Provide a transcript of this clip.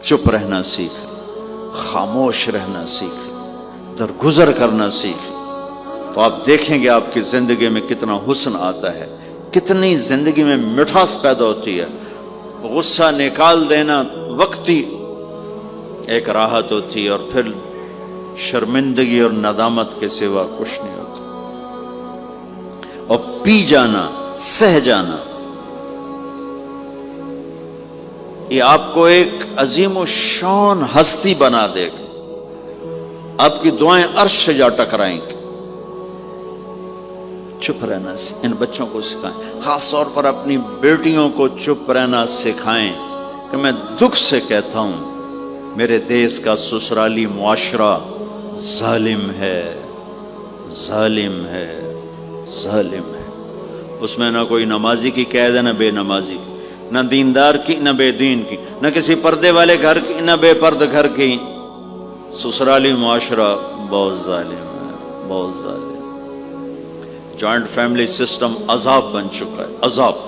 چپ رہنا سیکھ، خاموش رہنا سیکھ، درگزر کرنا سیکھ، تو آپ دیکھیں گے آپ کی زندگی میں کتنا حسن آتا ہے، کتنی زندگی میں مٹھاس پیدا ہوتی ہے۔ غصہ نکال دینا وقتی ایک راحت ہوتی ہے، اور پھر شرمندگی اور ندامت کے سوا کچھ نہیں ہوتا۔ اور پی جانا، سہ جانا، یہ آپ کو ایک عظیم و شان ہستی بنا دے گا۔ آپ کی دعائیں عرش سے جا ٹکرائیں گی۔ چپ رہنا ان بچوں کو سکھائیں، خاص طور پر اپنی بیٹیوں کو چپ رہنا سکھائیں کہ میں دکھ سے کہتا ہوں میرے دیس کا سسرالی معاشرہ ظالم ہے، ظالم ہے، ظالم ہے۔ اس میں نہ کوئی نمازی کی قید ہے، نہ بے نمازی کی، نہ دیندار کی، نہ بے دین کی، نہ کسی پردے والے گھر کی، نہ بے پرد گھر کی۔ سسرالی معاشرہ بہت ظالم ہے، بہت ظالم۔ جوائنٹ فیملی سسٹم عذاب بن چکا ہے، عذاب۔